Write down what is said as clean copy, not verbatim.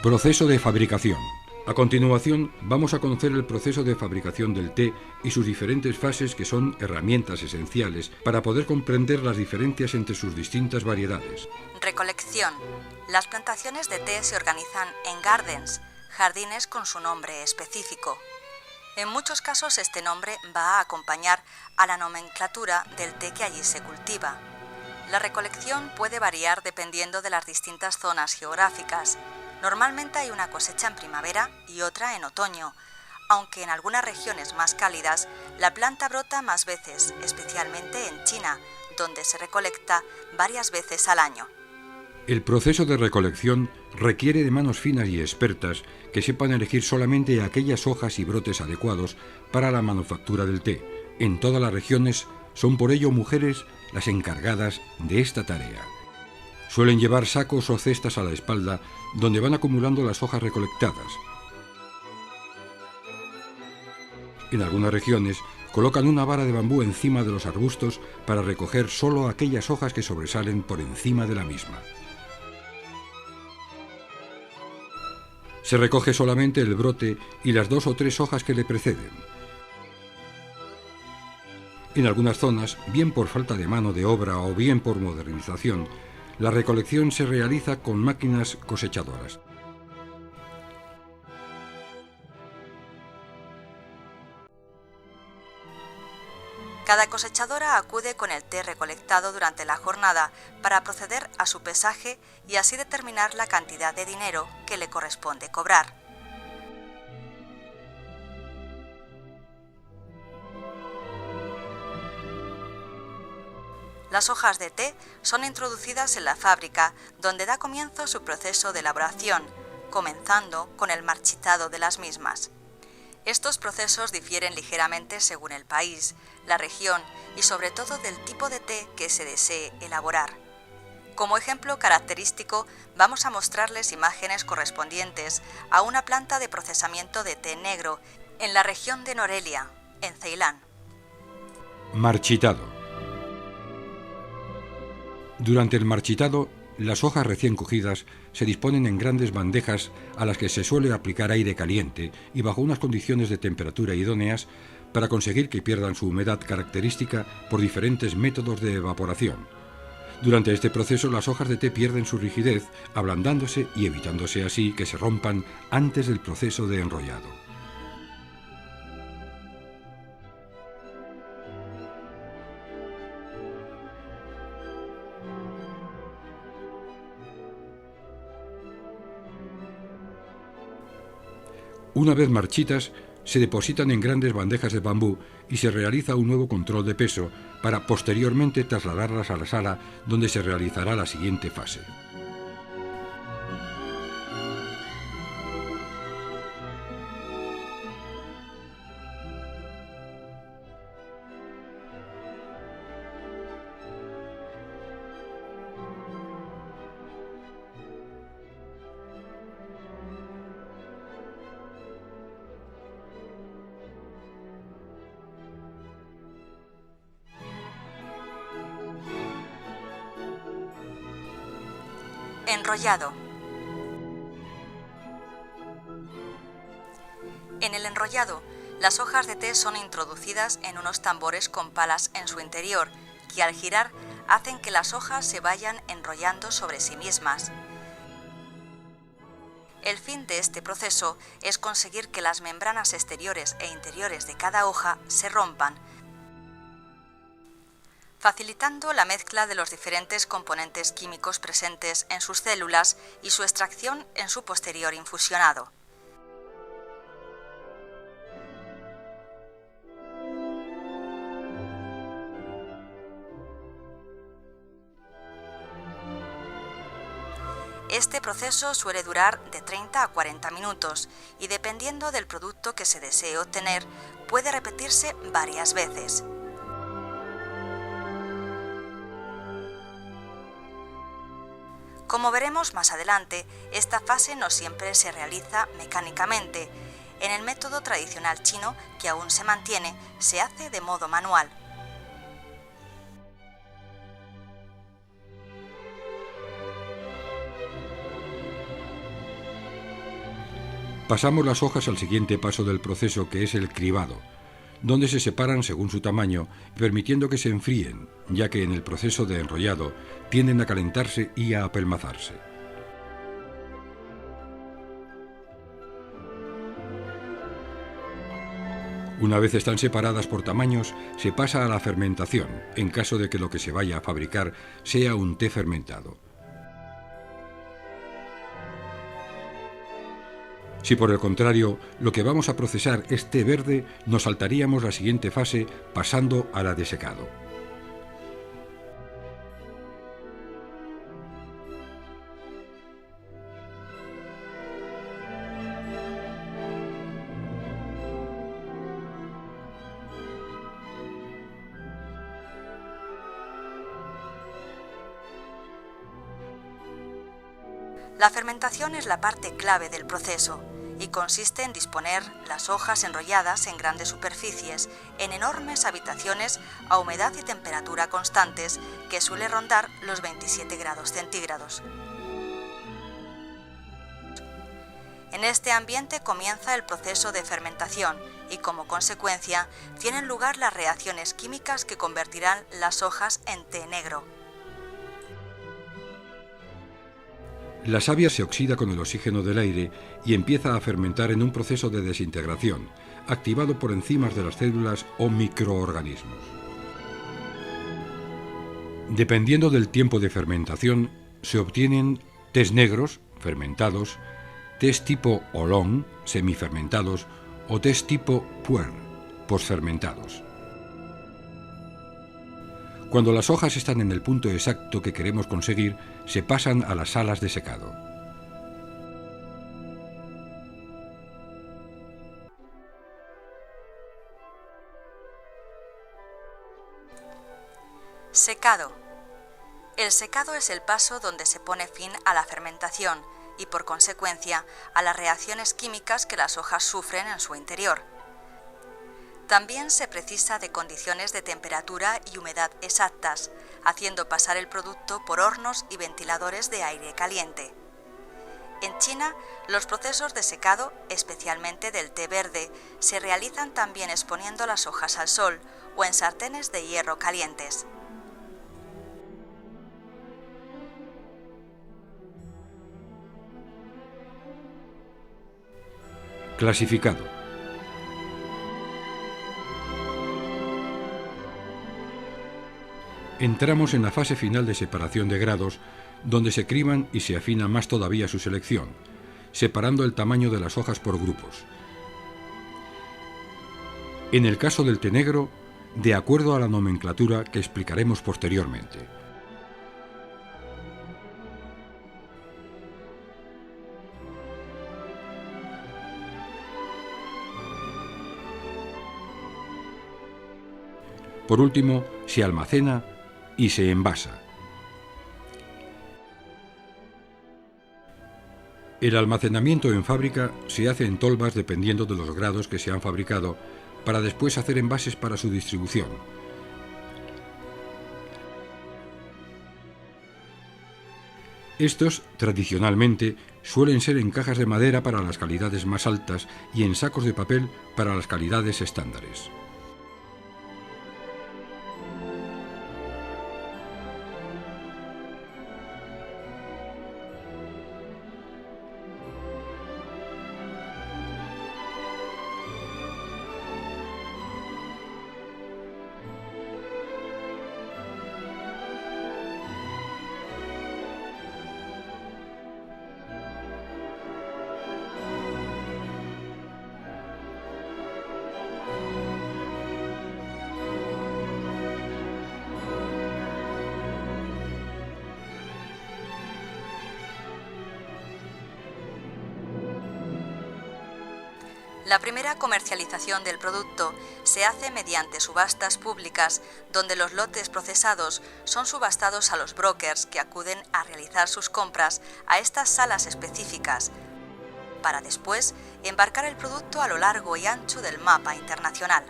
Proceso de fabricación. A continuación, vamos a conocer el proceso de fabricación del té y sus diferentes fases, que son herramientas esenciales para poder comprender las diferencias entre sus distintas variedades. Recolección. Las plantaciones de té se organizan en gardens, jardines con su nombre específico. En muchos casos este nombre va a acompañar a la nomenclatura del té que allí se cultiva. La recolección puede variar dependiendo de las distintas zonas geográficas. Normalmente hay una cosecha en primavera y otra en otoño, aunque en algunas regiones más cálidas la planta brota más veces, especialmente en China, donde se recolecta varias veces al año. El proceso de recolección requiere de manos finas y expertas que sepan elegir solamente aquellas hojas y brotes adecuados para la manufactura del té. En todas las regiones son por ello mujeres las encargadas de esta tarea. Suelen llevar sacos o cestas a la espalda donde van acumulando las hojas recolectadas. En algunas regiones colocan una vara de bambú encima de los arbustos para recoger solo aquellas hojas que sobresalen por encima de la misma. Se recoge solamente el brote y las 2 o 3 hojas que le preceden. En algunas zonas, bien por falta de mano de obra o bien por modernización, la recolección se realiza con máquinas cosechadoras. Cada cosechadora acude con el té recolectado durante la jornada para proceder a su pesaje y así determinar la cantidad de dinero que le corresponde cobrar. Las hojas de té son introducidas en la fábrica, donde da comienzo su proceso de elaboración, comenzando con el marchitado de las mismas. Estos procesos difieren ligeramente según el país, la región y sobre todo del tipo de té que se desee elaborar. Como ejemplo característico, vamos a mostrarles imágenes correspondientes a una planta de procesamiento de té negro en la región de Norelia, en Ceilán. Marchitado. Durante el marchitado, las hojas recién cogidas se disponen en grandes bandejas a las que se suele aplicar aire caliente y bajo unas condiciones de temperatura idóneas para conseguir que pierdan su humedad característica por diferentes métodos de evaporación. Durante este proceso las hojas de té pierden su rigidez, ablandándose y evitándose así que se rompan antes del proceso de enrollado. Una vez marchitas, se depositan en grandes bandejas de bambú y se realiza un nuevo control de peso para posteriormente trasladarlas a la sala donde se realizará la siguiente fase. Enrollado. En el enrollado, las hojas de té son introducidas en unos tambores con palas en su interior, que al girar hacen que las hojas se vayan enrollando sobre sí mismas. El fin de este proceso es conseguir que las membranas exteriores e interiores de cada hoja se rompan, facilitando la mezcla de los diferentes componentes químicos presentes en sus células y su extracción en su posterior infusionado. Este proceso suele durar de 30 a 40 minutos y dependiendo del producto que se desee obtener, puede repetirse varias veces. Como veremos más adelante, esta fase no siempre se realiza mecánicamente. En el método tradicional chino, que aún se mantiene, se hace de modo manual. Pasamos las hojas al siguiente paso del proceso, que es el cribado, donde se separan según su tamaño, permitiendo que se enfríen, ya que en el proceso de enrollado tienden a calentarse y a apelmazarse. Una vez están separadas por tamaños, se pasa a la fermentación, en caso de que lo que se vaya a fabricar sea un té fermentado. Si por el contrario lo que vamos a procesar es té verde, nos saltaríamos la siguiente fase pasando a la de secado. La fermentación es la parte clave del proceso y consiste en disponer las hojas enrolladas en grandes superficies, en enormes habitaciones a humedad y temperatura constantes, que suele rondar los 27 grados centígrados. En este ambiente comienza el proceso de fermentación y, como consecuencia, tienen lugar las reacciones químicas que convertirán las hojas en té negro. La savia se oxida con el oxígeno del aire y empieza a fermentar en un proceso de desintegración, activado por enzimas de las células o microorganismos. Dependiendo del tiempo de fermentación, se obtienen tés negros, fermentados, tés tipo oolong, semifermentados, o tés tipo pu'er, posfermentados. Cuando las hojas están en el punto exacto que queremos conseguir, se pasan a las salas de secado. Secado. El secado es el paso donde se pone fin a la fermentación y, por consecuencia, a las reacciones químicas que las hojas sufren en su interior. También se precisa de condiciones de temperatura y humedad exactas, haciendo pasar el producto por hornos y ventiladores de aire caliente. En China, los procesos de secado, especialmente del té verde, se realizan también exponiendo las hojas al sol o en sartenes de hierro calientes. Clasificado. Entramos en la fase final de separación de grados, donde se criban y se afina más todavía su selección, separando el tamaño de las hojas por grupos. En el caso del té negro, de acuerdo a la nomenclatura que explicaremos posteriormente. Por último, se almacena y se envasa. El almacenamiento en fábrica se hace en tolvas dependiendo de los grados que se han fabricado, para después hacer envases para su distribución. Estos, tradicionalmente, suelen ser en cajas de madera para las calidades más altas y en sacos de papel para las calidades estándares. La primera comercialización del producto se hace mediante subastas públicas, donde los lotes procesados son subastados a los brokers que acuden a realizar sus compras a estas salas específicas, para después embarcar el producto a lo largo y ancho del mapa internacional.